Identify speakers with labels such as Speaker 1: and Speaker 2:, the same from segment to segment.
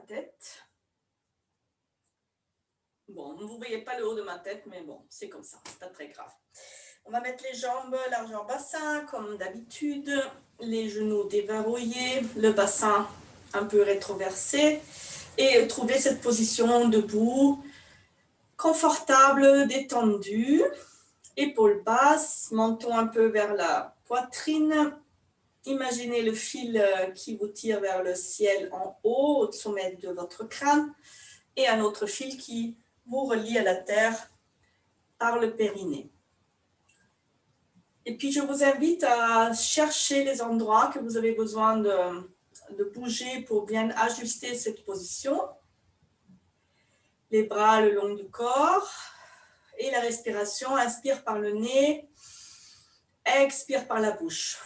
Speaker 1: tête. Bon, vous ne voyez pas le haut de ma tête, mais bon, c'est comme ça, c'est pas très grave. On va mettre les jambes largeur bassin, comme d'habitude, les genoux déverrouillés, le bassin un peu rétroversé, et trouver cette position debout, confortable, détendue, épaules basses, menton un peu vers la poitrine. Imaginez le fil qui vous tire vers le ciel en haut, au sommet de votre crâne, et un autre fil qui vous relie à la terre par le périnée. Et puis je vous invite à chercher les endroits que vous avez besoin de bouger pour bien ajuster cette position. Les bras le long du corps et la respiration, inspire par le nez, expire par la bouche.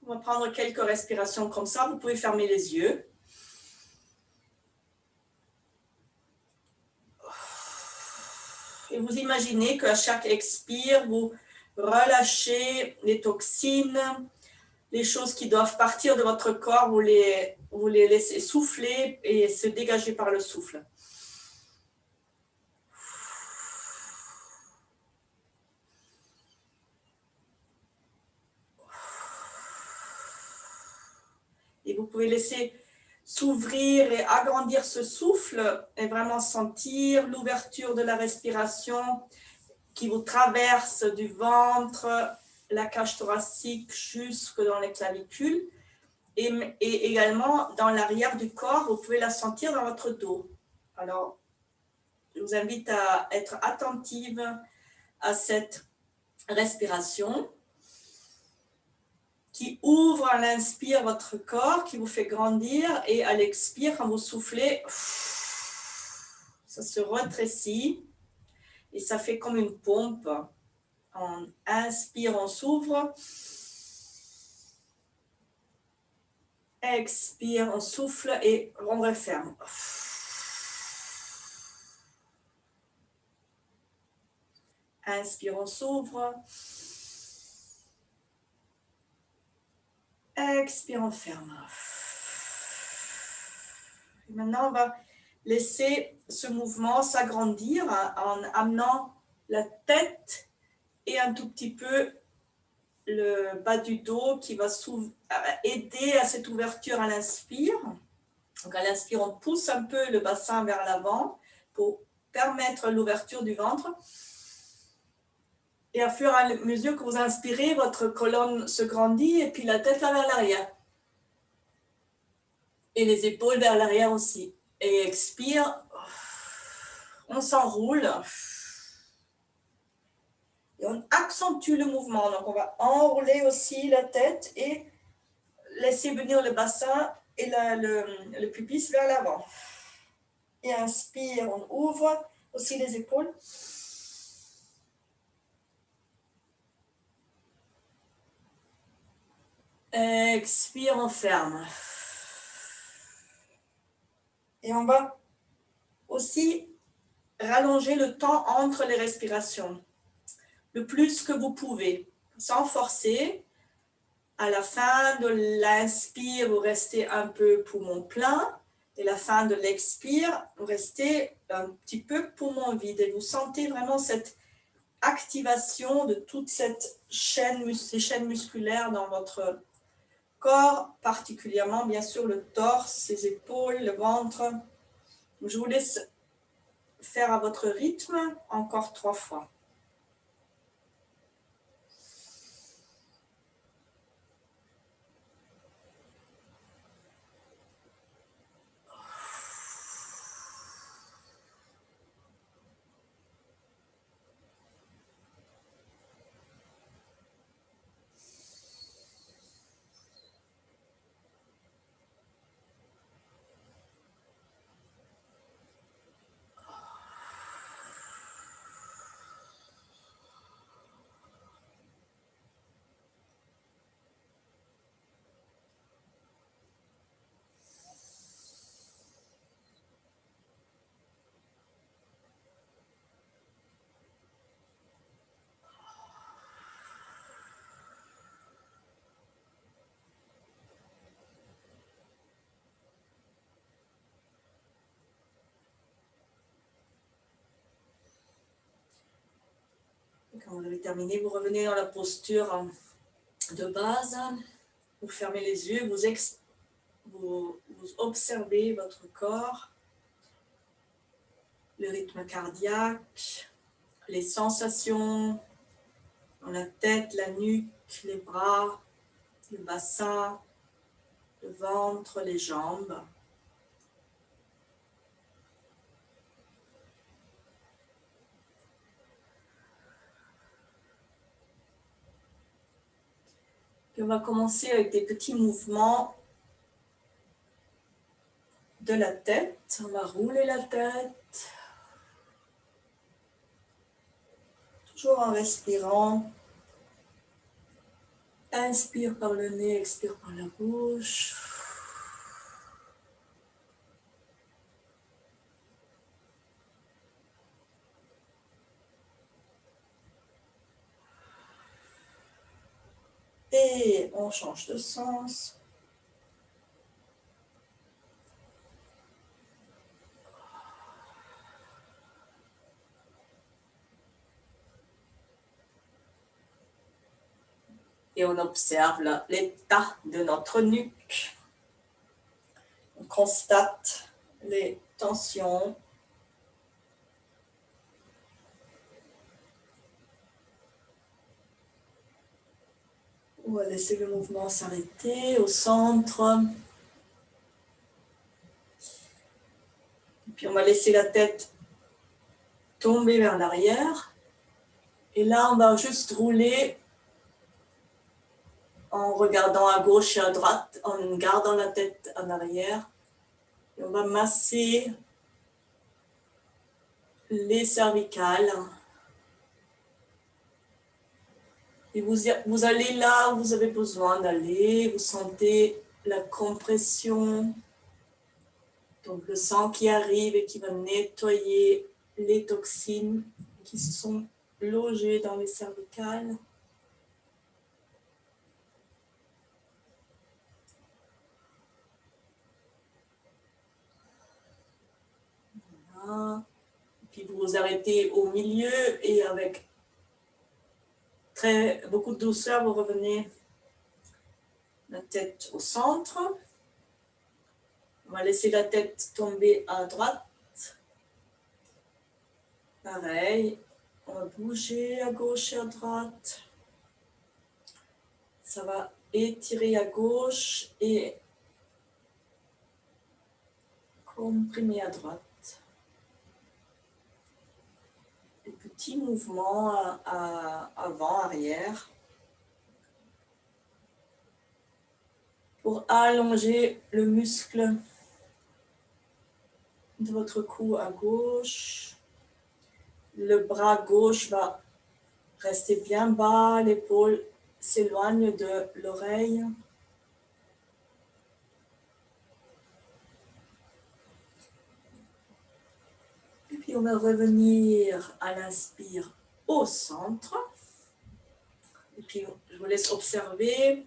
Speaker 1: On va prendre quelques respirations comme ça, vous pouvez fermer les yeux. Et vous imaginez qu'à chaque expire, vous relâchez les toxines, les choses qui doivent partir de votre corps, vous les laissez souffler et se dégager par le souffle. Et vous pouvez laisser s'ouvrir et agrandir ce souffle et vraiment sentir l'ouverture de la respiration qui vous traverse du ventre, la cage thoracique jusque dans les clavicules et également dans l'arrière du corps, vous pouvez la sentir dans votre dos. Alors, je vous invite à être attentive à cette respiration qui ouvre à l'inspire votre corps, qui vous fait grandir, et à l'expire, quand vous soufflez, ça se rétrécit et ça fait comme une pompe. On inspire, on s'ouvre. Expire, on souffle et on referme. Inspire, on s'ouvre. Expire, on ferme. Et maintenant, on va laisser ce mouvement s'agrandir en amenant la tête et un tout petit peu le bas du dos qui va aider à cette ouverture à l'inspire. Donc à l'inspire, on pousse un peu le bassin vers l'avant pour permettre l'ouverture du ventre. Et à fur et à mesure que vous inspirez, votre colonne se grandit et puis la tête va vers l'arrière. Et les épaules vers l'arrière aussi. Et expire, on s'enroule. Et on accentue le mouvement. Donc on va enrouler aussi la tête et laisser venir le bassin et le pubis vers l'avant. Et inspire, on ouvre aussi les épaules. Expire, on ferme. Et on va aussi rallonger le temps entre les respirations, le plus que vous pouvez, sans forcer. À la fin de l'inspire, vous restez un peu poumon plein, et à la fin de l'expire, vous restez un petit peu poumon vide. Et vous sentez vraiment cette activation de toute ces chaînes musculaires dans votre corps, particulièrement bien sûr le torse, les épaules, le ventre. Je vous laisse faire à votre rythme, encore 3 fois. Quand vous avez terminé, vous revenez dans la posture de base. Vous fermez les yeux, vous observez votre corps, le rythme cardiaque, les sensations dans la tête, la nuque, les bras, le bassin, le ventre, les jambes. Puis on va commencer avec des petits mouvements de la tête. On va rouler la tête. Toujours en respirant. Inspire par le nez, expire par la bouche. Et on change de sens. Et on observe l'état de notre nuque. On constate les tensions. On va laisser le mouvement s'arrêter au centre. Et puis on va laisser la tête tomber vers l'arrière. Et là, on va juste rouler en regardant à gauche et à droite, en gardant la tête en arrière. Et on va masser les cervicales. Et vous allez là où vous avez besoin d'aller. Vous sentez la compression. Donc le sang qui arrive et qui va nettoyer les toxines qui se sont logées dans les cervicales. Voilà. Puis vous vous arrêtez au milieu et avec beaucoup de douceur, vous revenez la tête au centre. On va laisser la tête tomber à droite. Pareil, on va bouger à gauche et à droite. Ça va étirer à gauche et comprimer à droite. Des petits mouvements avant, arrière. Pour allonger le muscle de votre cou à gauche. Le bras gauche va rester bien bas, l'épaule s'éloigne de l'oreille. Et puis on va revenir à l'inspire au centre. Et puis je vous laisse observer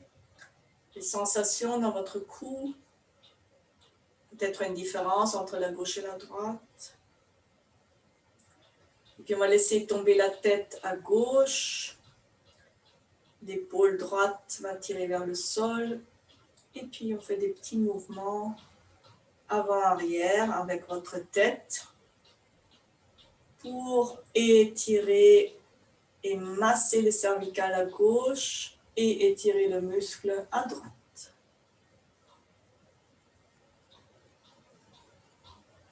Speaker 1: les sensations dans votre cou. Peut-être une différence entre la gauche et la droite. Et puis on va laisser tomber la tête à gauche. L'épaule droite va tirer vers le sol. Et puis on fait des petits mouvements avant-arrière avec votre tête pour étirer et masser les cervicales à gauche et étirer le muscle à droite.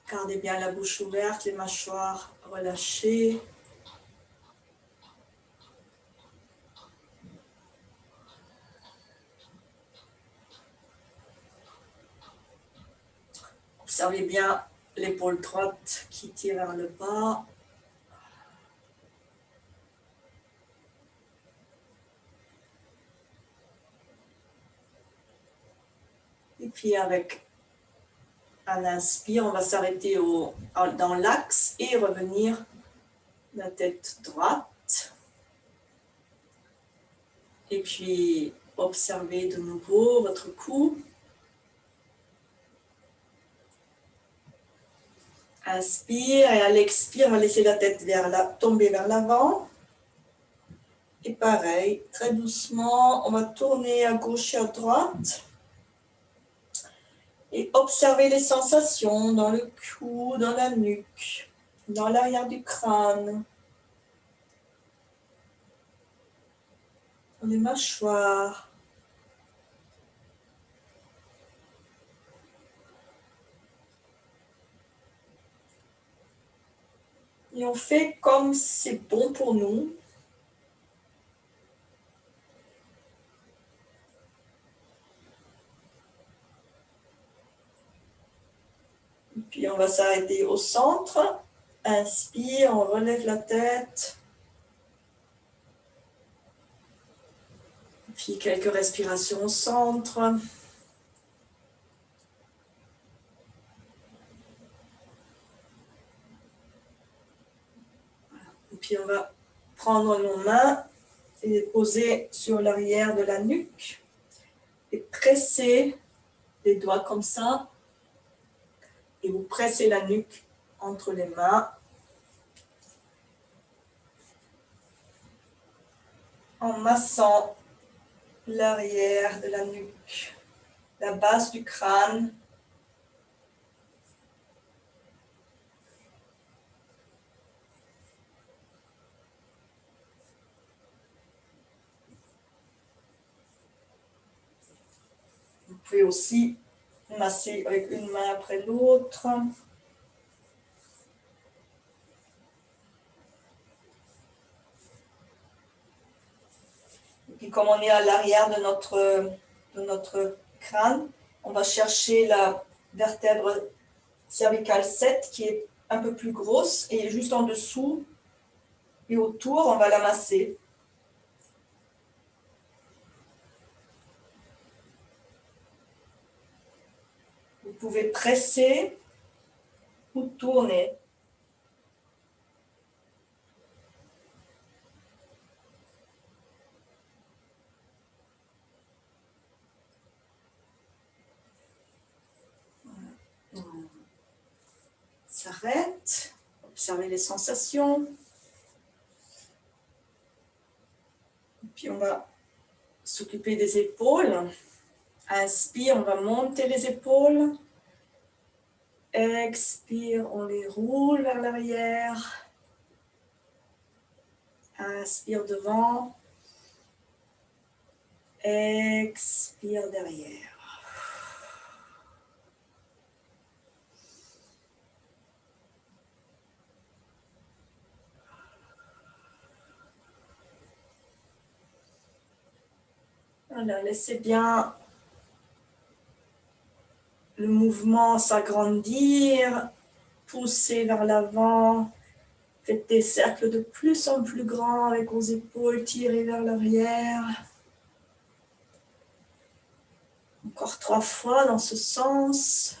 Speaker 1: Gardez bien la bouche ouverte, les mâchoires relâchées. Observez bien l'épaule droite qui tire vers le bas. Et puis avec un inspire, on va s'arrêter dans l'axe et revenir la tête droite. Et puis observez de nouveau votre cou. Inspire et à l'expire, on va laisser la tête tomber vers l'avant. Et pareil, très doucement, on va tourner à gauche et à droite. Et observer les sensations dans le cou, dans la nuque, dans l'arrière du crâne, dans les mâchoires. Et on fait comme c'est bon pour nous. Et puis on va s'arrêter au centre. Inspire, on relève la tête. Puis quelques respirations au centre. Et puis on va prendre nos mains et les poser sur l'arrière de la nuque. Et presser les doigts comme ça. Et vous pressez la nuque entre les mains. En massant l'arrière de la nuque, la base du crâne. Vous pouvez aussi masser avec une main après l'autre. Et puis comme on est à l'arrière de notre crâne, on va chercher la vertèbre cervicale 7 qui est un peu plus grosse et juste en dessous et autour, on va la masser. Vous pouvez presser ou tourner. S'arrête, observez les sensations. Et puis on va s'occuper des épaules. Inspire, on va monter les épaules. Expire, on les roule vers l'arrière. Inspire devant. Expire derrière. Voilà, laissez bien le mouvement s'agrandir, pousser vers l'avant. Faites des cercles de plus en plus grands avec vos épaules tirées vers l'arrière. Encore 3 fois dans ce sens.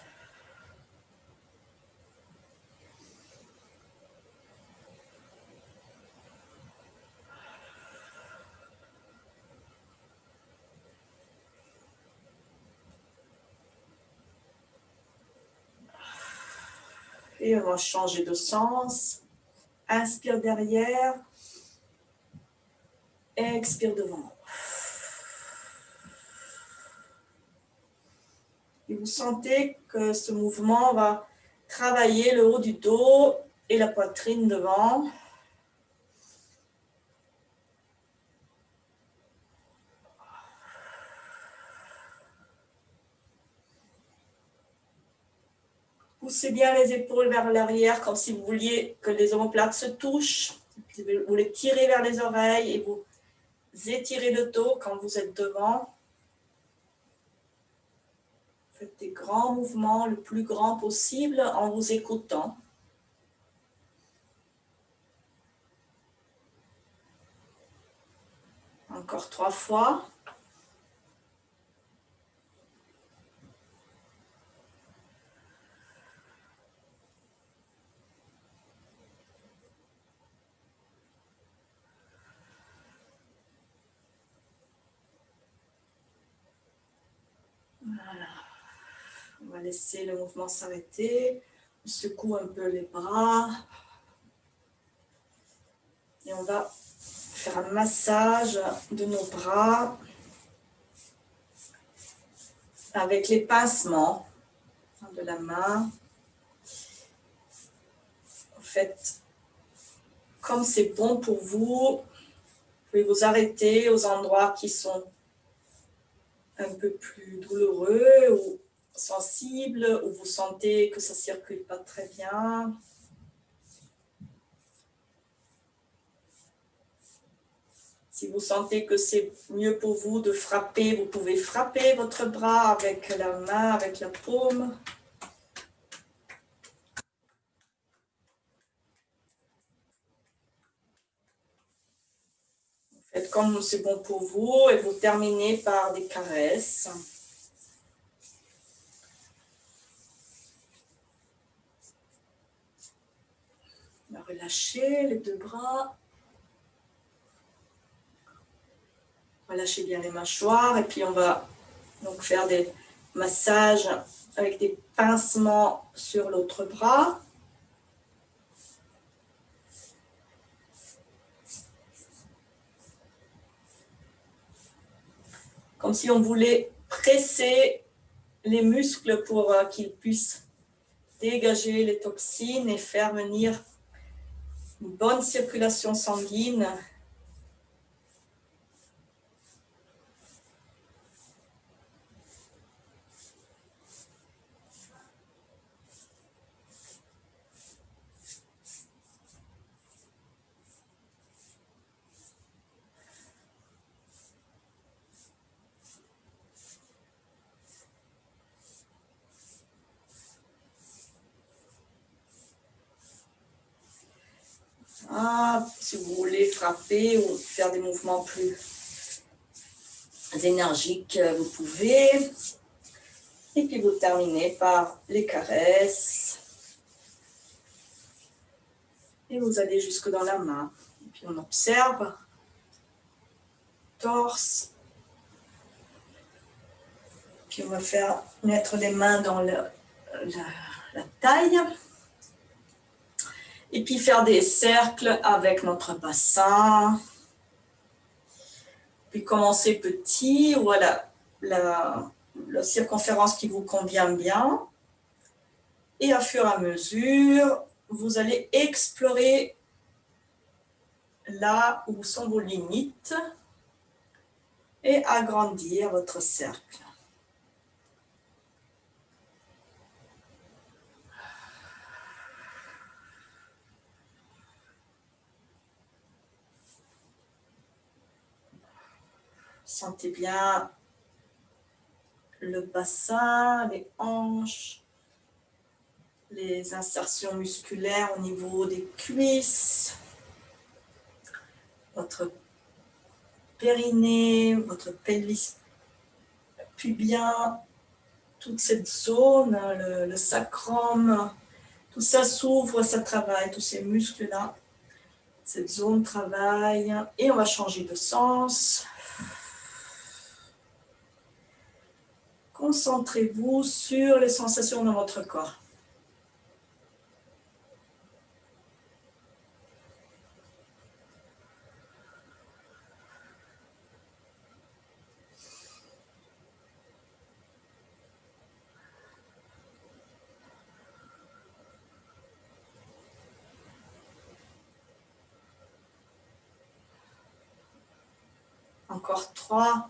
Speaker 1: Et on va changer de sens. Inspire derrière. Expire devant. Et vous sentez que ce mouvement va travailler le haut du dos et la poitrine devant. Poussez bien les épaules vers l'arrière comme si vous vouliez que les omoplates se touchent. Vous les tirez vers les oreilles et vous étirez le dos quand vous êtes devant. Faites des grands mouvements, le plus grand possible en vous écoutant. Encore 3 fois. Voilà. On va laisser le mouvement s'arrêter. On secoue un peu les bras. Et on va faire un massage de nos bras avec les pincements de la main. Faites comme c'est bon pour vous. Vous pouvez vous arrêter aux endroits qui sont un peu plus douloureux ou sensibles, où vous sentez que ça ne circule pas très bien. Si vous sentez que c'est mieux pour vous de frapper, vous pouvez frapper votre bras avec la main, avec la paume. Faites comme c'est bon pour vous et vous terminez par des caresses. On va relâcher les deux bras. Relâchez bien les mâchoires et puis on va donc faire des massages avec des pincements sur l'autre bras. Comme si on voulait presser les muscles pour qu'ils puissent dégager les toxines et faire venir une bonne circulation sanguine. Si vous voulez frapper ou faire des mouvements plus énergiques, vous pouvez. Et puis vous terminez par les caresses. Et vous allez jusque dans la main. Et puis on observe. Torse. Puis on va faire mettre les mains dans la taille. Et puis faire des cercles avec notre bassin. Puis commencer petit, voilà, la circonférence qui vous convient bien. Et à fur et à mesure, vous allez explorer là où sont vos limites et agrandir votre cercle. Sentez bien le bassin, les hanches, les insertions musculaires au niveau des cuisses, votre périnée, votre pelvis pubien, toute cette zone, le sacrum, tout ça s'ouvre, ça travaille, tous ces muscles-là, cette zone travaille. Et on va changer de sens. Concentrez-vous sur les sensations dans votre corps. Encore 3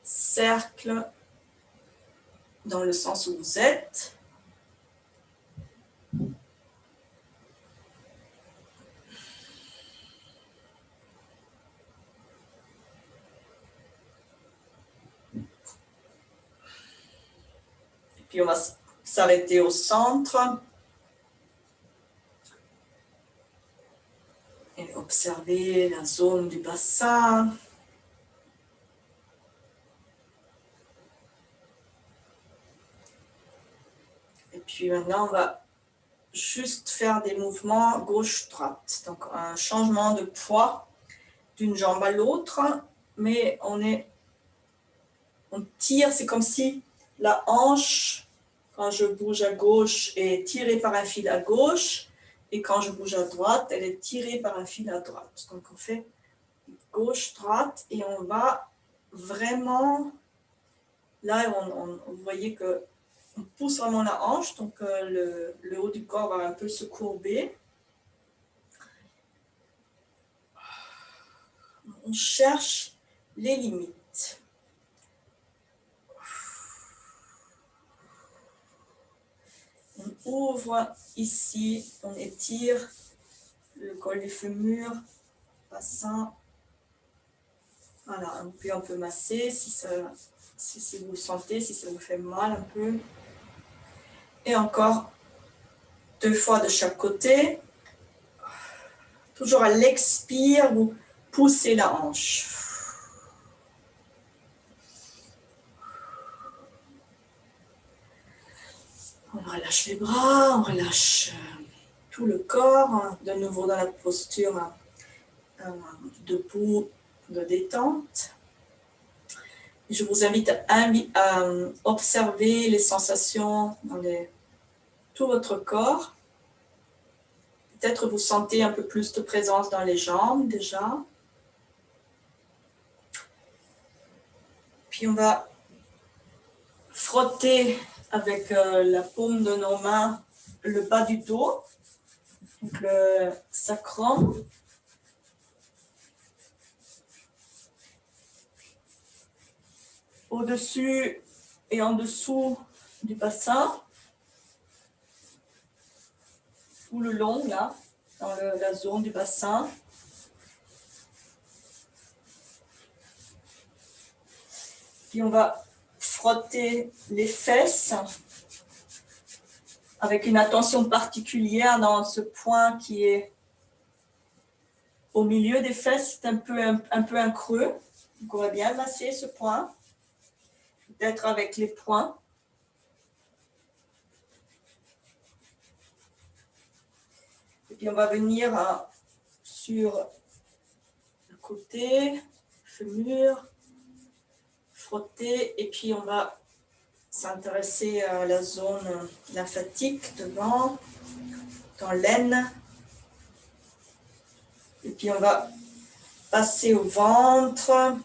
Speaker 1: cercles dans le sens où vous êtes. Et puis on va s'arrêter au centre. Et observer la zone du bassin. Et puis maintenant, on va juste faire des mouvements gauche-droite. Donc un changement de poids d'une jambe à l'autre, mais on tire, c'est comme si la hanche, quand je bouge à gauche, est tirée par un fil à gauche, et quand je bouge à droite, elle est tirée par un fil à droite. Donc on fait gauche, droite, et on va vraiment, là, vous voyez que on pousse vraiment la hanche, donc le haut du corps va un peu se courber. On cherche les limites. On ouvre ici, on étire le col du fémur, bassin. Voilà, puis on peut masser si vous le sentez, si ça vous fait mal un peu. Et encore 2 fois de chaque côté. Toujours à l'expire, vous poussez la hanche. On relâche les bras, on relâche tout le corps, de nouveau dans la posture debout de détente. Je vous invite à observer les sensations dans tout votre corps. Peut-être vous sentez un peu plus de présence dans les jambes déjà. Puis on va frotter avec la paume de nos mains le bas du dos, donc le sacrum. Au-dessus et en dessous du bassin, tout le long là, dans la zone du bassin. Puis on va frotter les fesses avec une attention particulière dans ce point qui est au milieu des fesses, c'est un peu un creux. Donc on va bien masser ce point, peut-être avec les poings. Et puis on va venir sur le côté, fémur, frotter, et puis on va s'intéresser à la zone lymphatique devant, dans l'aine. Et puis on va passer au ventre,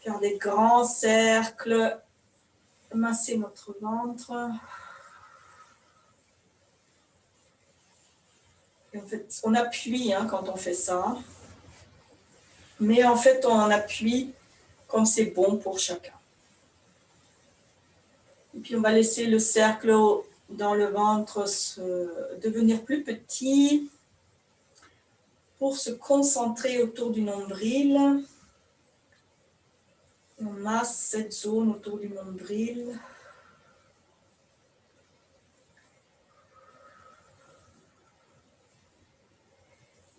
Speaker 1: faire des grands cercles, masser notre ventre. Et en fait, on appuie quand on fait ça. Mais en fait, on appuie comme c'est bon pour chacun. Et puis on va laisser le cercle dans le ventre devenir plus petit pour se concentrer autour du nombril. On masse cette zone autour du nombril.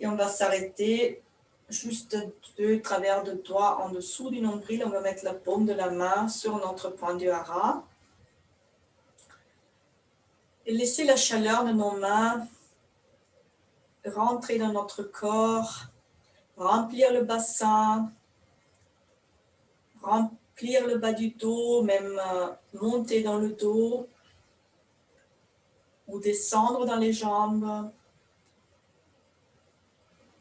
Speaker 1: Et on va s'arrêter juste 2 travers de doigts en dessous du nombril. On va mettre la paume de la main sur notre point du hara. Et laisser la chaleur de nos mains rentrer dans notre corps, remplir le bassin, remplir le bas du dos, même monter dans le dos ou descendre dans les jambes,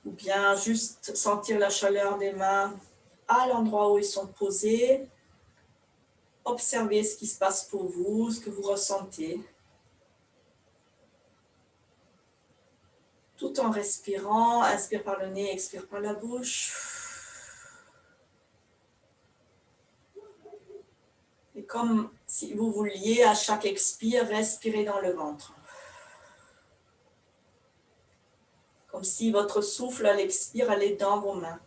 Speaker 1: ou bien juste sentir la chaleur des mains à l'endroit où ils sont posés. Observez ce qui se passe pour vous, ce que vous ressentez. Tout en respirant, inspire par le nez, expire par la bouche. Et comme si vous vouliez, à chaque expire, respirer dans le ventre. Comme si votre souffle à l'expire allait dans vos mains.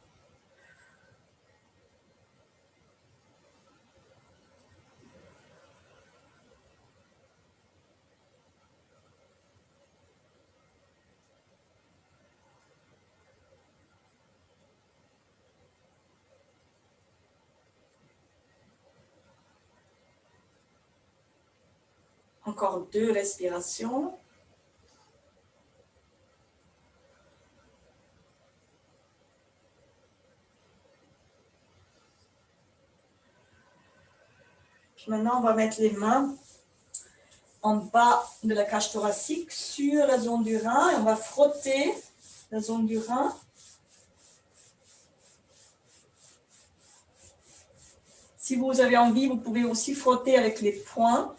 Speaker 1: Encore 2 respirations. Puis maintenant, on va mettre les mains en bas de la cage thoracique sur la zone du rein et on va frotter la zone du rein. Si vous avez envie, vous pouvez aussi frotter avec les poings.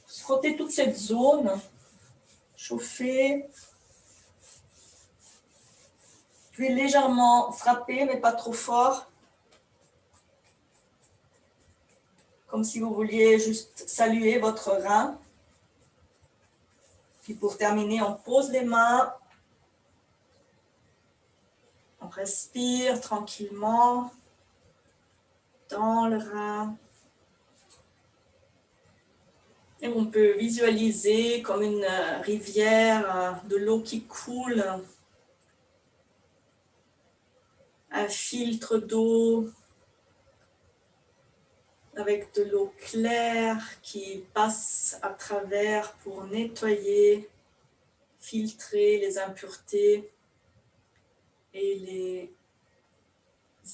Speaker 1: Frottez toute cette zone. Chauffez. Puis légèrement frapper, mais pas trop fort. Comme si vous vouliez juste saluer votre rein. Puis pour terminer, on pose les mains. On respire tranquillement dans le rein. Et on peut visualiser comme une rivière de l'eau qui coule. Un filtre d'eau avec de l'eau claire qui passe à travers pour nettoyer, filtrer les impuretés et les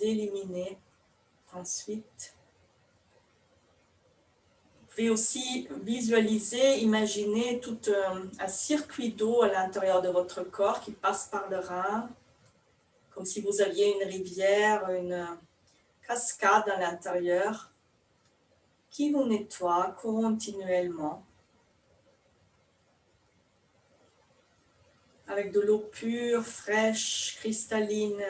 Speaker 1: éliminer ensuite. Vous pouvez aussi visualiser, imaginer tout un circuit d'eau à l'intérieur de votre corps qui passe par le rein, comme si vous aviez une rivière, une cascade à l'intérieur qui vous nettoie continuellement avec de l'eau pure, fraîche, cristalline.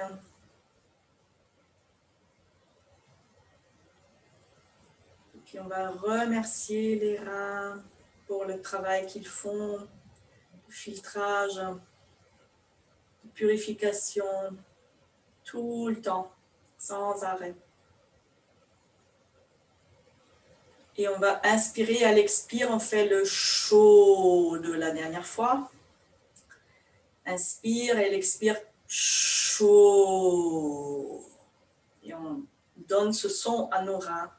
Speaker 1: Et puis on va remercier les reins pour le travail qu'ils font, de filtrage, de purification, tout le temps, sans arrêt. Et on va inspirer, à l'expire, on fait le chaud de la dernière fois. Inspire et l'expire chaud. Et on donne ce son à nos reins.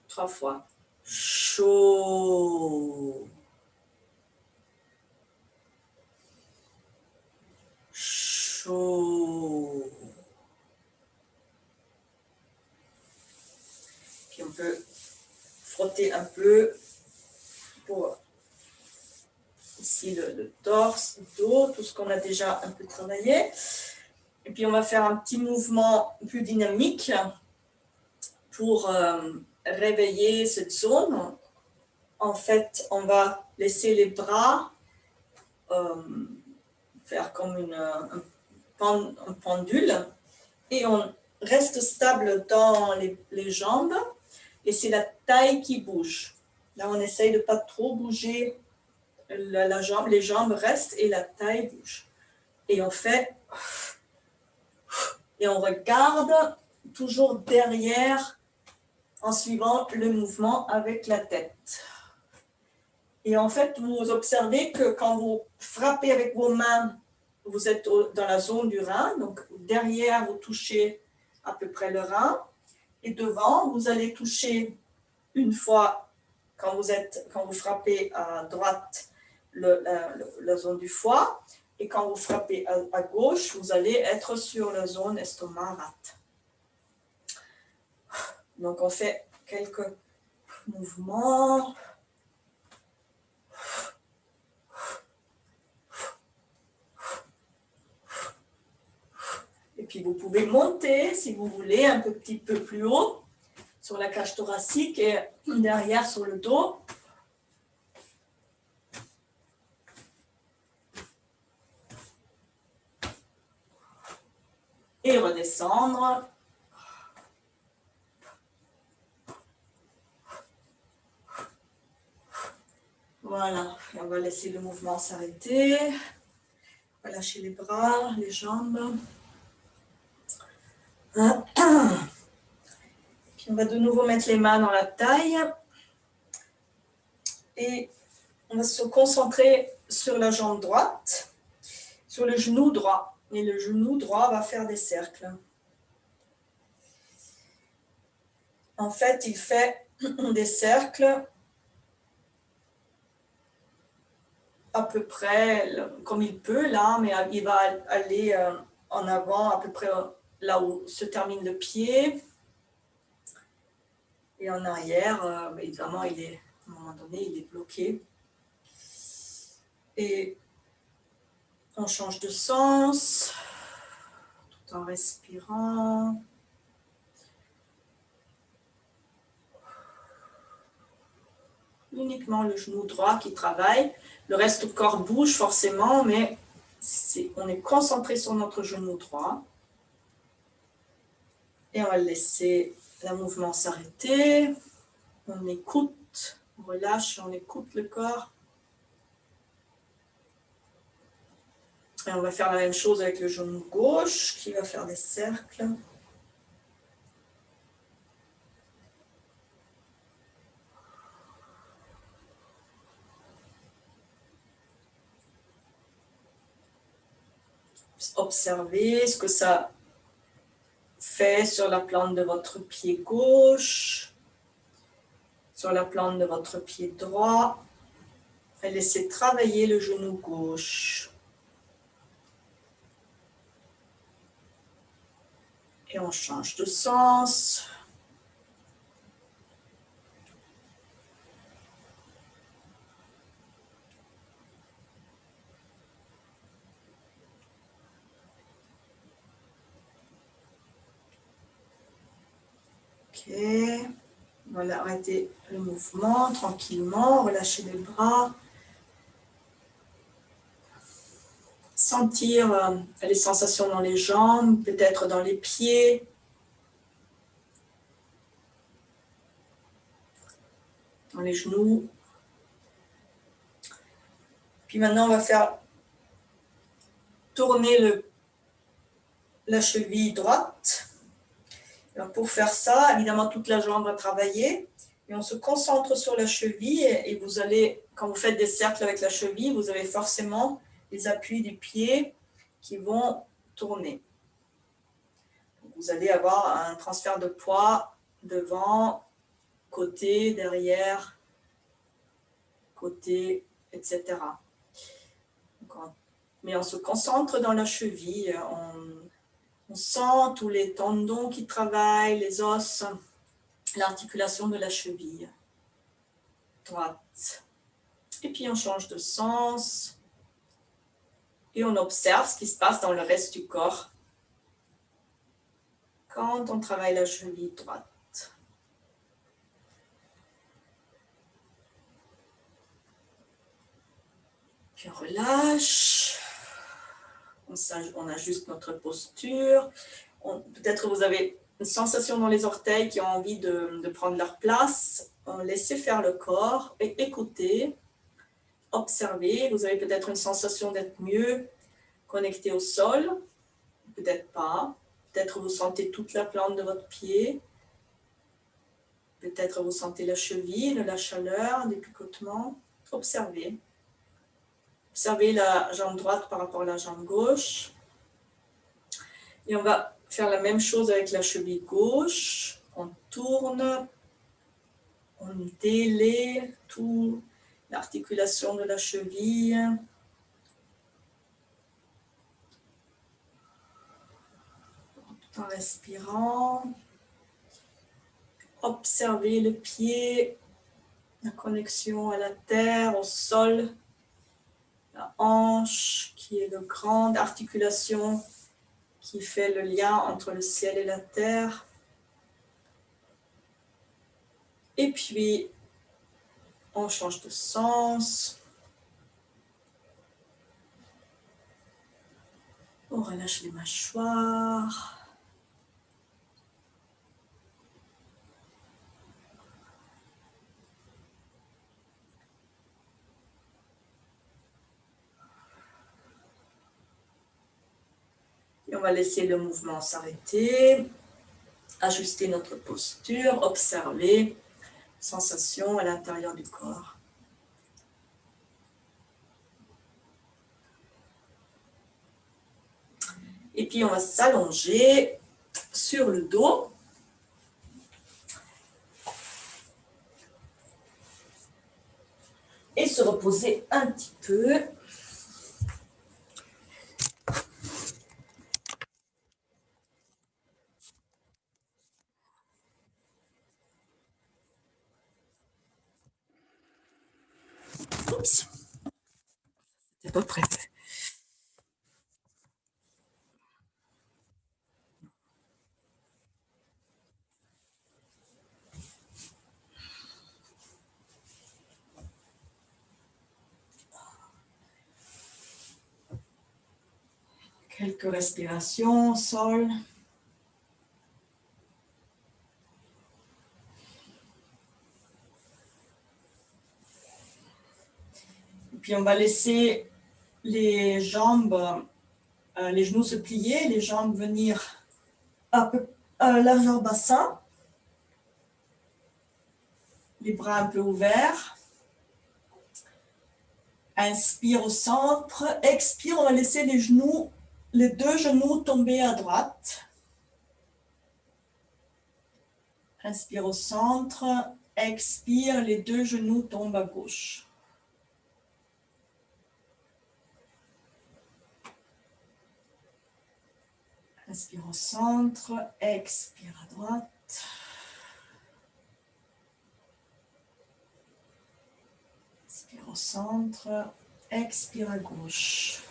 Speaker 1: 3 fois. Chaud. Chaud. Puis on peut frotter un peu pour ici le torse, le dos, tout ce qu'on a déjà un peu travaillé. Et puis on va faire un petit mouvement plus dynamique pour réveiller cette zone. En fait, on va laisser les bras faire comme un pendule et on reste stable dans les jambes et c'est la taille qui bouge. Là, on essaye de ne pas trop bouger la jambe, les jambes restent et la taille bouge. Et on fait, et on regarde toujours derrière en suivant le mouvement avec la tête. Et en fait, vous observez que quand vous frappez avec vos mains, vous êtes dans la zone du rein, donc derrière, vous touchez à peu près le rein, et devant, vous allez toucher une fois quand vous frappez à droite la zone du foie, et quand vous frappez à gauche, vous allez être sur la zone estomac-rate. Donc on fait quelques mouvements. Et puis vous pouvez monter, si vous voulez, un petit peu plus haut sur la cage thoracique et derrière sur le dos. Et redescendre. Voilà, et on va laisser le mouvement s'arrêter. On va lâcher les bras, les jambes. Puis on va de nouveau mettre les mains dans la taille. Et on va se concentrer sur la jambe droite, sur le genou droit. Et le genou droit va faire des cercles. En fait, il fait des cercles à peu près comme il peut là, mais il va aller en avant à peu près là où se termine le pied. Et en arrière, évidemment, à un moment donné, il est bloqué. Et On change de sens, tout en respirant. Uniquement le genou droit qui travaille. Le reste du corps bouge forcément, mais on est concentré sur notre genou droit. Et on va laisser le mouvement s'arrêter. On écoute, on relâche, on écoute le corps. Et on va faire la même chose avec le genou gauche qui va faire des cercles. Observez ce que ça fait sur la plante de votre pied gauche, sur la plante de votre pied droit. Et laissez travailler le genou gauche. Et on change de sens. Ok. Voilà, arrêtez le mouvement tranquillement, relâchez les bras. Sentir les sensations dans les jambes, peut-être dans les pieds. Dans les genoux. Puis maintenant, on va faire tourner la cheville droite. Alors pour faire ça, évidemment, toute la jambe va travailler. Et on se concentre sur la cheville et vous allez, quand vous faites des cercles avec la cheville, vous avez forcément les appuis des pieds qui vont tourner. Donc vous allez avoir un transfert de poids devant, côté, derrière, côté, etc. Mais on se concentre dans la cheville, on sent tous les tendons qui travaillent, les os, l'articulation de la cheville droite. Et puis on change de sens et on observe ce qui se passe dans le reste du corps quand on travaille la cheville droite. Puis on relâche, on ajuste notre posture. Peut-être vous avez une sensation dans les orteils qui ont envie de prendre leur place. Laissez faire le corps et écoutez, observez. Vous avez peut-être une sensation d'être mieux connecté au sol, peut-être pas. Peut-être vous sentez toute la plante de votre pied. Peut-être vous sentez la cheville, la chaleur, des picotements. Observez. Observez la jambe droite par rapport à la jambe gauche. Et on va faire la même chose avec la cheville gauche. On tourne, on délaie toute l'articulation de la cheville. Tout en respirant. Observez le pied, la connexion à la terre, au sol. La hanche qui est de grande articulation qui fait le lien entre le ciel et la terre. Et puis, on change de sens. On relâche les mâchoires. Et on va laisser le mouvement s'arrêter. Ajuster notre posture. Observer sensations à l'intérieur du corps. Et puis on va s'allonger sur le dos. Et se reposer un petit peu. Oups, c'était pas prêt. Quelques respirations au sol. Et puis on va laisser les jambes, les genoux se plier, les jambes venir un peu largeur bassin. Les bras un peu ouverts. Inspire au centre. Expire, on va laisser les deux genoux tomber à droite. Inspire au centre. Expire, les deux genoux tombent à gauche. Inspire au centre. Expire à droite. Inspire au centre. Expire à gauche.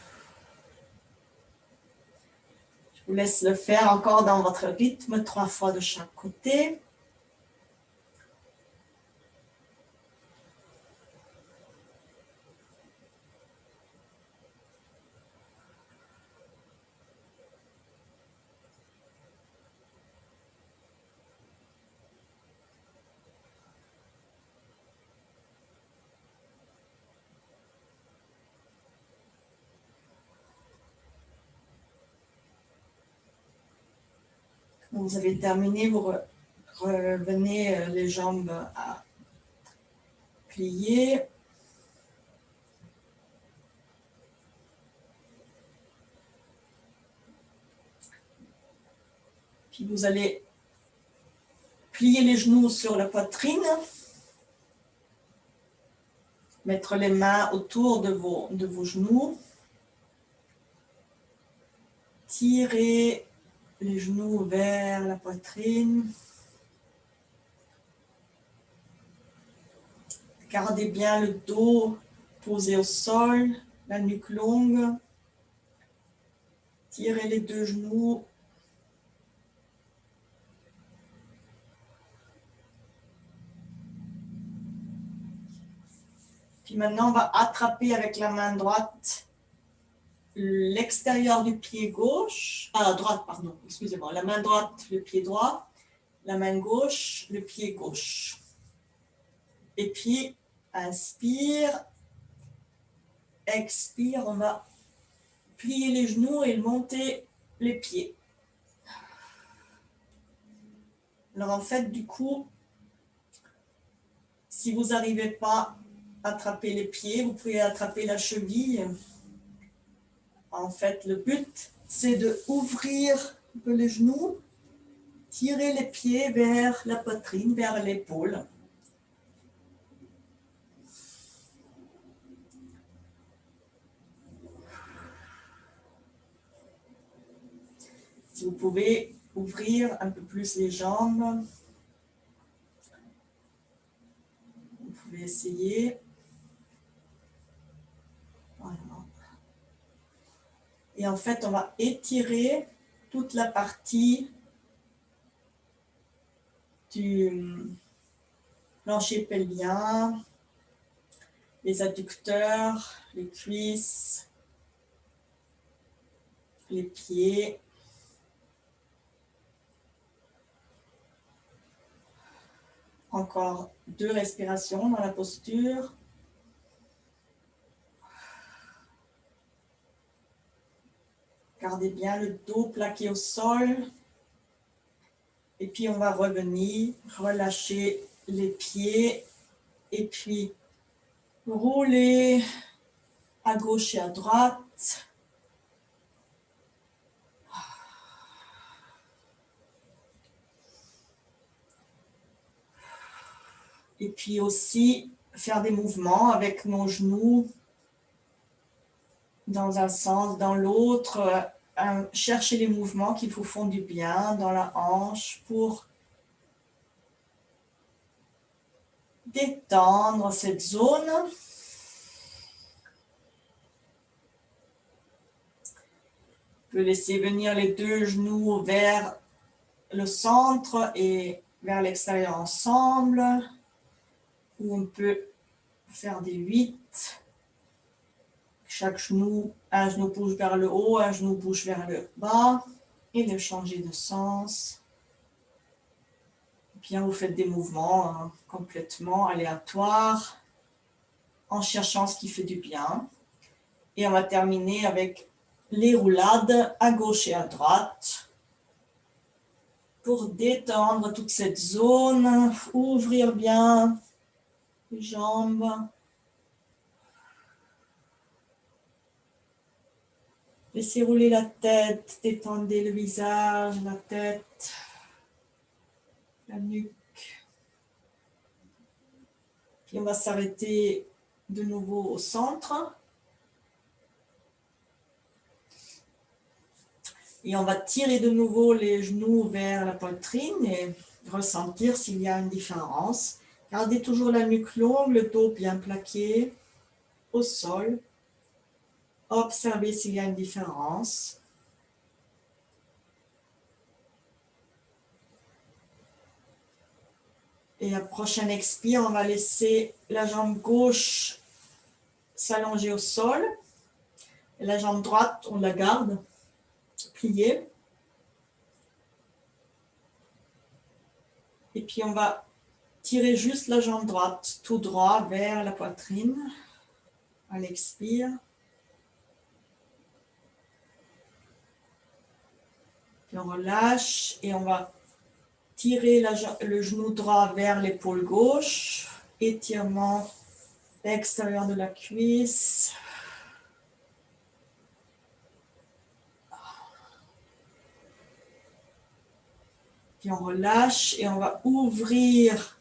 Speaker 1: Je vous laisse le faire encore dans votre rythme, 3 fois de chaque côté. Quand vous avez terminé, vous revenez les jambes à plier. Puis vous allez plier les genoux sur la poitrine. Mettre les mains autour de vos genoux. Tirez les genoux vers la poitrine. Gardez bien le dos posé au sol, la nuque longue. Tirez les deux genoux. Puis maintenant, on va attraper avec la main droite l'extérieur du pied gauche, droite, pardon, excusez-moi, la main droite, le pied droit, la main gauche, le pied gauche. Et puis, inspire, expire, on va plier les genoux et monter les pieds. Alors en fait, du coup, si vous n'arrivez pas à attraper les pieds, vous pouvez attraper la cheville. En fait, le but, c'est de ouvrir un peu les genoux, tirer les pieds vers la poitrine, vers l'épaule. Si vous pouvez ouvrir un peu plus les jambes, vous pouvez essayer. Voilà. Et en fait, on va étirer toute la partie du plancher pelvien, les adducteurs, les cuisses, les pieds. Encore 2 respirations dans la posture. Gardez bien le dos plaqué au sol. Et puis on va revenir, relâcher les pieds. Et puis rouler à gauche et à droite. Et puis aussi faire des mouvements avec nos genoux dans un sens, dans l'autre. Chercher les mouvements qui vous font du bien dans la hanche pour détendre cette zone. Vous pouvez laisser venir les deux genoux vers le centre et vers l'extérieur ensemble. Ou on peut faire des 8. Chaque genou, un genou bouge vers le haut, un genou bouge vers le bas. Et de changer de sens. Bien, vous faites des mouvements complètement aléatoires en cherchant ce qui fait du bien. Et on va terminer avec les roulades à gauche et à droite pour détendre toute cette zone, ouvrir bien les jambes. Laissez rouler la tête, détendez le visage, la tête, la nuque. Puis on va s'arrêter de nouveau au centre. Et on va tirer de nouveau les genoux vers la poitrine et ressentir s'il y a une différence. Gardez toujours la nuque longue, le dos bien plaqué au sol. Observez s'il y a une différence. Et à prochaine expire, on va laisser la jambe gauche s'allonger au sol. Et la jambe droite, on la garde pliée. Et puis on va tirer juste la jambe droite tout droit vers la poitrine. À l'expire. Puis on relâche et on va tirer le genou droit vers l'épaule gauche. Étirement l'extérieur de la cuisse. Puis on relâche et on va ouvrir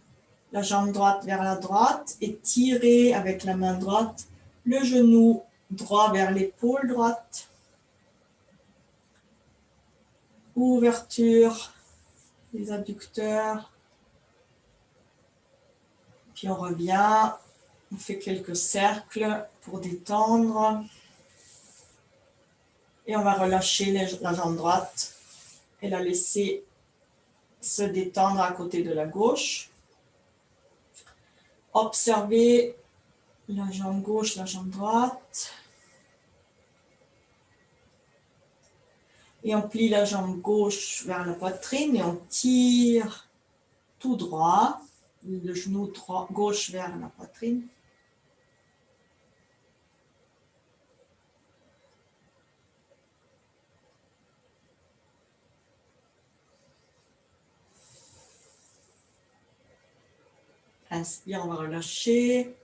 Speaker 1: la jambe droite vers la droite et tirer avec la main droite le genou droit vers l'épaule droite. Ouverture des adducteurs. Puis on revient, on fait quelques cercles pour détendre. Et on va relâcher la jambe droite et la laisser se détendre à côté de la gauche. Observez la jambe gauche, la jambe droite. Et on plie la jambe gauche vers la poitrine et on tire tout droit, le genou gauche vers la poitrine. Inspire, on va relâcher.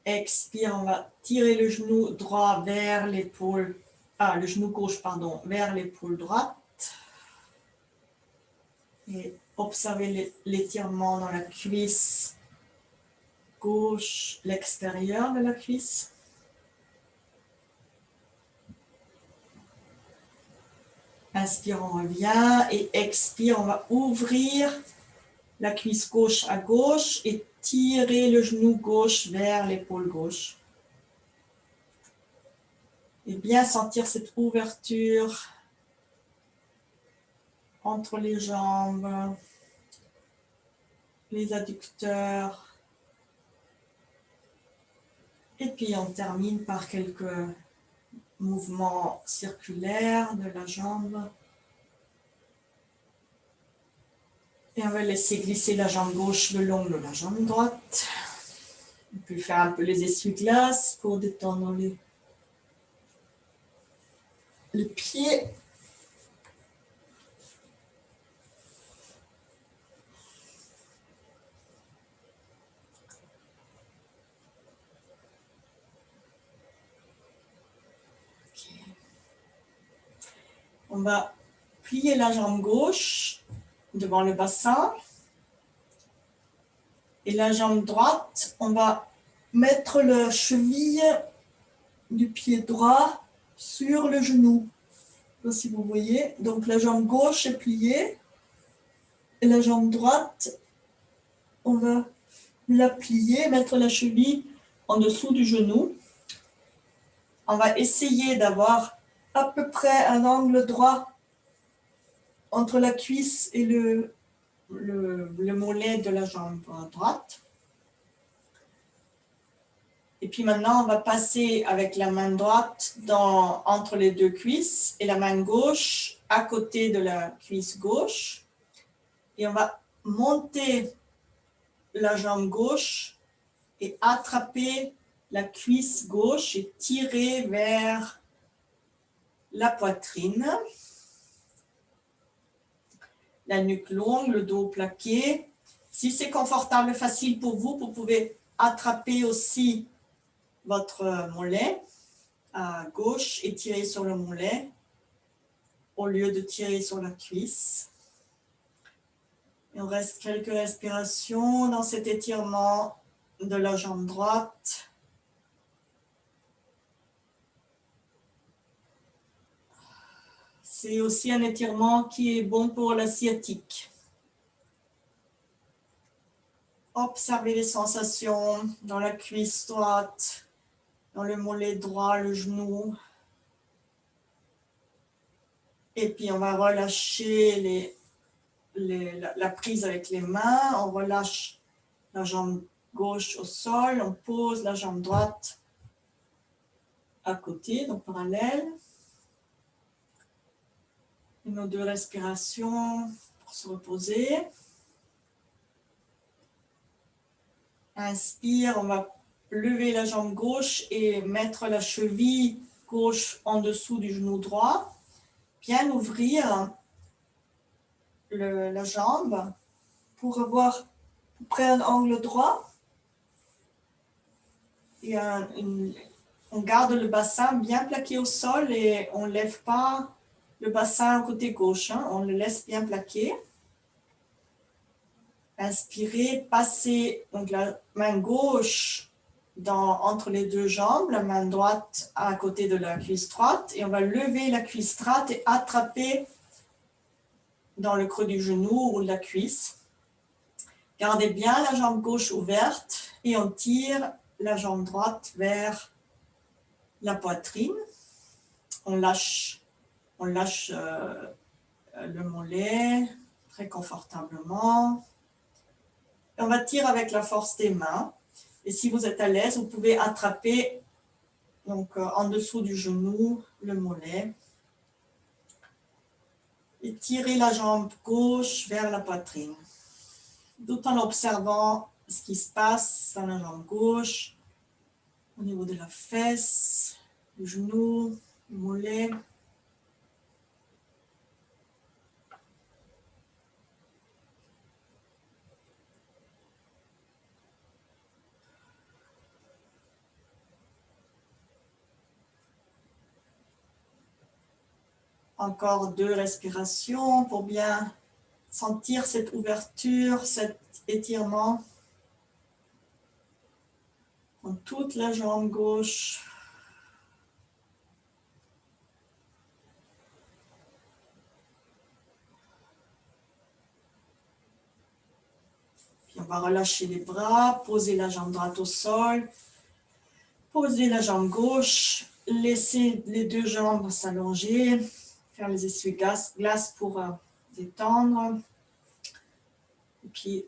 Speaker 1: Expire, on va tirer le genou droit vers l'épaule, le genou gauche, pardon, vers l'épaule droite. Et observez l'étirement dans la cuisse gauche, l'extérieur de la cuisse. Inspire, on revient et expire, on va ouvrir la cuisse gauche à gauche et tirer le genou gauche vers l'épaule gauche. Et bien sentir cette ouverture entre les jambes, les adducteurs. Et puis on termine par quelques mouvements circulaires de la jambe. Et on va laisser glisser la jambe gauche le long de la jambe droite. On peut faire un peu les essuie-glaces pour détendre les pieds. Okay. On va plier la jambe gauche devant le bassin. Et la jambe droite, on va mettre la cheville du pied droit sur le genou. Je ne sais pas si vous voyez. Donc la jambe gauche est pliée. Et la jambe droite, on va la plier, mettre la cheville en dessous du genou. On va essayer d'avoir à peu près un angle droit entre la cuisse et le mollet de la jambe droite. Et puis maintenant, on va passer avec la main droite entre les deux cuisses et la main gauche à côté de la cuisse gauche. Et on va monter la jambe gauche et attraper la cuisse gauche et tirer vers la poitrine. La nuque longue, le dos plaqué. Si c'est confortable, facile pour vous pouvez attraper aussi votre mollet à gauche et tirer sur le mollet au lieu de tirer sur la cuisse. Il reste quelques respirations dans cet étirement de la jambe droite. C'est aussi un étirement qui est bon pour la sciatique. Observez les sensations dans la cuisse droite, dans le mollet droit, le genou. Et puis on va relâcher la prise avec les mains. On relâche la jambe gauche au sol. On pose la jambe droite à côté, donc parallèle. Une ou deux respirations pour se reposer. Inspire, on va lever la jambe gauche et mettre la cheville gauche en dessous du genou droit. Bien ouvrir la jambe pour avoir près un angle droit. Et on garde le bassin bien plaqué au sol et on ne lève pas le bassin côté gauche. On le laisse bien plaqué. Inspirez, passez donc la main gauche entre les deux jambes, la main droite à côté de la cuisse droite. Et on va lever la cuisse droite et attraper dans le creux du genou ou de la cuisse. Gardez bien la jambe gauche ouverte et on tire la jambe droite vers la poitrine. On lâche le mollet très confortablement. Et on va tirer avec la force des mains. Et si vous êtes à l'aise, vous pouvez attraper donc, en dessous du genou le mollet. Et tirer la jambe gauche vers la poitrine. Tout en observant ce qui se passe dans la jambe gauche, au niveau de la fesse, du genou, du mollet. Encore 2 respirations pour bien sentir cette ouverture, cet étirement dans toute la jambe gauche. Puis on va relâcher les bras, poser la jambe droite au sol, poser la jambe gauche, laisser les 2 jambes s'allonger, faire les essuie-glaces pour détendre. Et puis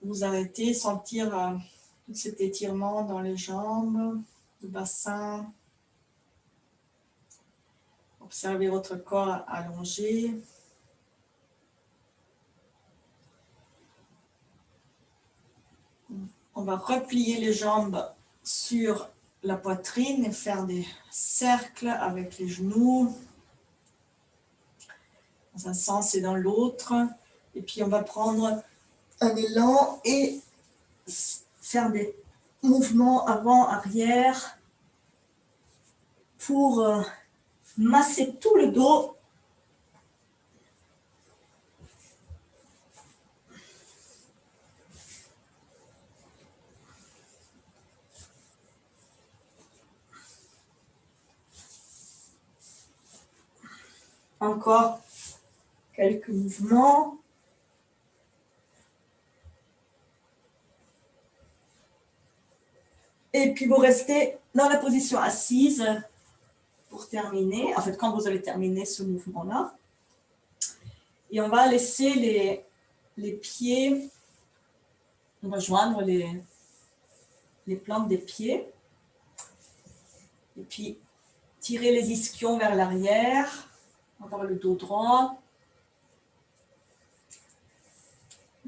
Speaker 1: vous arrêtez, sentir tout cet étirement dans les jambes, le bassin. Observez votre corps allongé. On va replier les jambes sur la poitrine et faire des cercles avec les genoux, dans un sens et dans l'autre. Et puis on va prendre un élan et faire des mouvements avant-arrière pour masser tout le dos. Encore quelques mouvements. Et puis vous restez dans la position assise pour terminer. En fait, quand vous allez terminer ce mouvement-là. Et on va laisser les pieds rejoindre les plantes des pieds. Et puis, tirez les ischions vers l'arrière, avoir le dos droit.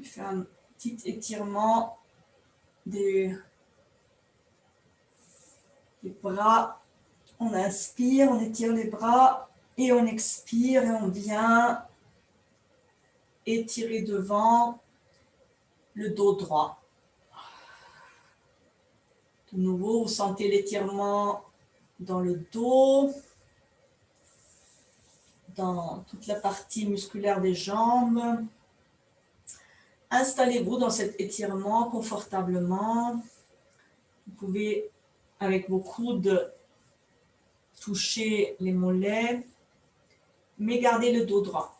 Speaker 1: Faites un petit étirement des bras. On inspire, on étire les bras et on expire et on vient étirer devant le dos droit. De nouveau, vous sentez l'étirement dans le dos, dans toute la partie musculaire des jambes. Installez-vous dans cet étirement confortablement. Vous pouvez, avec vos coudes, toucher les mollets, mais gardez le dos droit.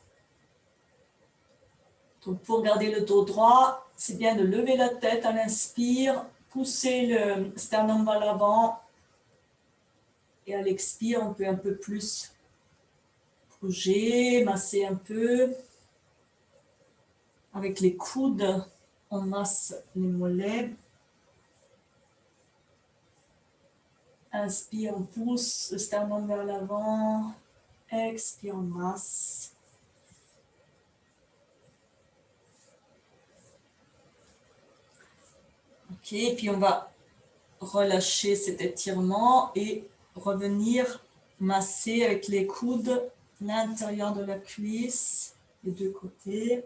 Speaker 1: Donc pour garder le dos droit, c'est bien de lever la tête à l'inspire, pousser le sternum vers l'avant, et à l'expire, on peut un peu plus bouger, masser un peu. Avec les coudes, on masse les mollets. Inspire, on pousse le sternum vers l'avant. Expire, on masse. Ok, puis on va relâcher cet étirement et revenir masser avec les coudes l'intérieur de la cuisse, les deux côtés.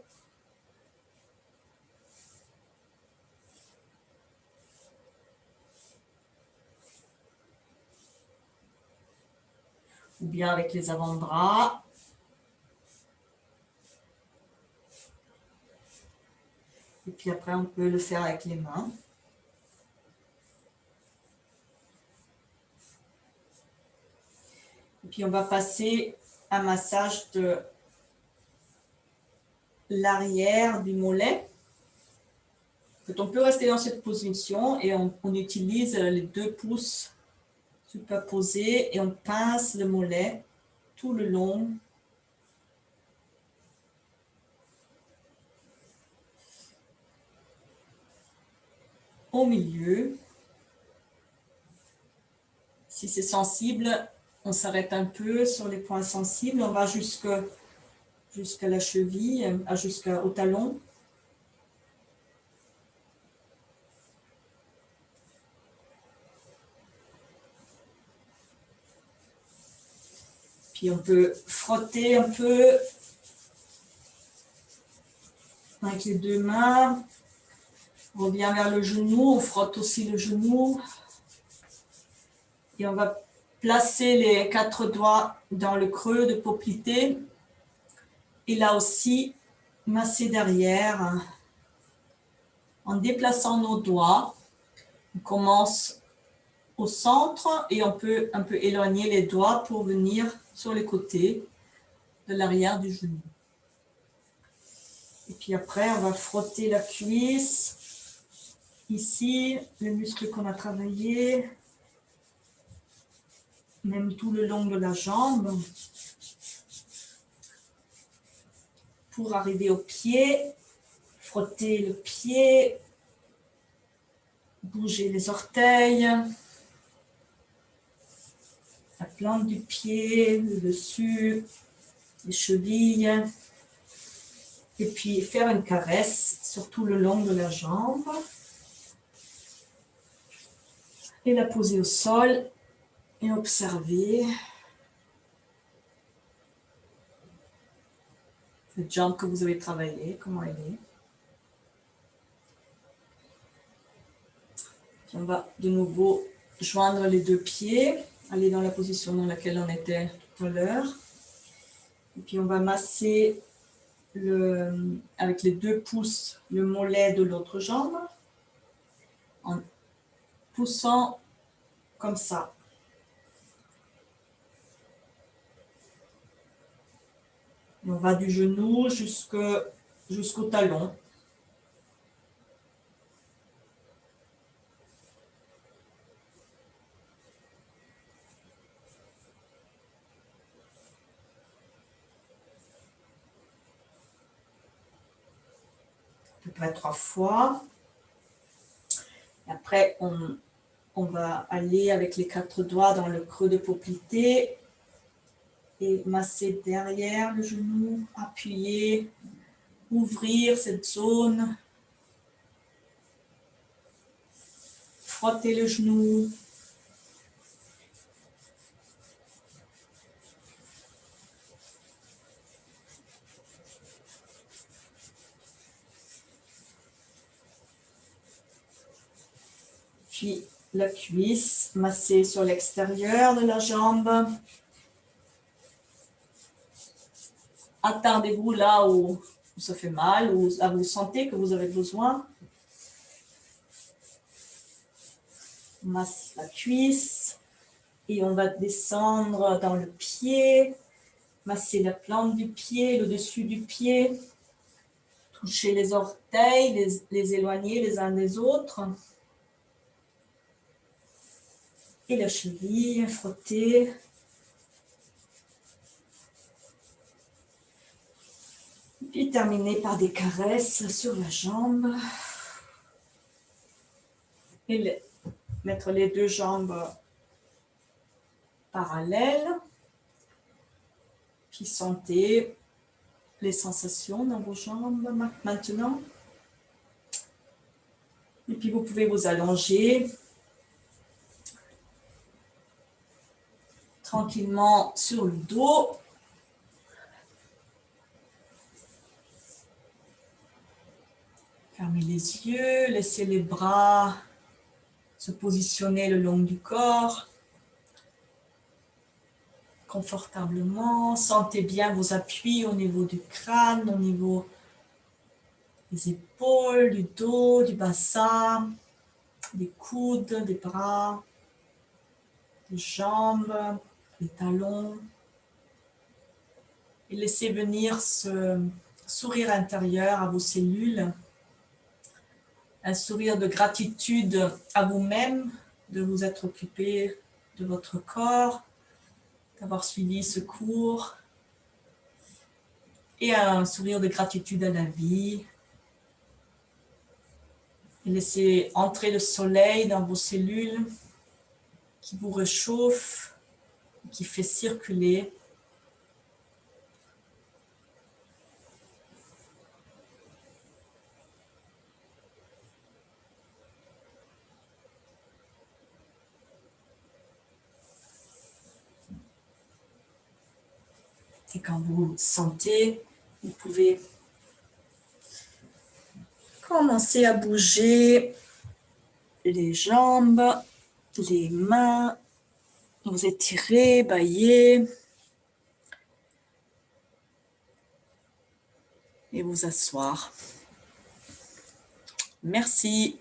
Speaker 1: Ou bien avec les avant-bras. Et puis après, on peut le faire avec les mains. Et puis on va passer un massage de l'arrière du mollet. En fait, on peut rester dans cette position et on utilise les 2 pouces superposés et on pince le mollet tout le long. Au milieu. Si c'est sensible, on s'arrête un peu sur les points sensibles. On va jusqu'à la cheville, jusqu'au talon. Puis on peut frotter un peu avec les 2 mains. On revient vers le genou, on frotte aussi le genou. Et on va placer les 4 doigts dans le creux de poplité. Et là aussi, masser derrière. En déplaçant nos doigts, on commence au centre et on peut un peu éloigner les doigts pour venir sur les côtés de l'arrière du genou. Et puis après, on va frotter la cuisse. Ici, le muscle qu'on a travaillé, même tout le long de la jambe. Pour arriver au pied, frotter le pied, bouger les orteils, la plante du pied, le dessus, les chevilles. Et puis faire une caresse sur tout le long de la jambe. Et la poser au sol et observer cette jambe que vous avez travaillée, comment elle est. Puis on va de nouveau joindre les 2 pieds, aller dans la position dans laquelle on était tout à l'heure. Et puis on va masser avec les 2 pouces le mollet de l'autre jambe en poussant comme ça. Et on va du genou jusqu'au talon. À peu près 3 fois. Et après, on On va aller avec les 4 doigts dans le creux de poplité et masser derrière le genou, appuyer, ouvrir cette zone, frotter le genou. Puis la cuisse, masser sur l'extérieur de la jambe. Attardez-vous là où ça fait mal, où là vous sentez que vous avez besoin. Masse la cuisse et on va descendre dans le pied, masser la plante du pied, le dessus du pied, toucher les orteils, les éloigner les uns des autres. Et la cheville, frotter. Puis terminer par des caresses sur la jambe. Et mettre les 2 jambes parallèles. Puis sentez les sensations dans vos jambes maintenant. Et puis vous pouvez vous allonger tranquillement sur le dos. Fermez les yeux, laissez les bras se positionner le long du corps. Confortablement, sentez bien vos appuis au niveau du crâne, au niveau des épaules, du dos, du bassin, des coudes, des bras, des jambes, les talons. Et laissez venir ce sourire intérieur à vos cellules, un sourire de gratitude à vous-même de vous être occupé de votre corps, d'avoir suivi ce cours, et un sourire de gratitude à la vie. Et laissez entrer le soleil dans vos cellules qui vous réchauffe, qui fait circuler. Et quand vous sentez, vous pouvez commencer à bouger les jambes, les mains, vous étirez, baillez et vous asseoir. Merci.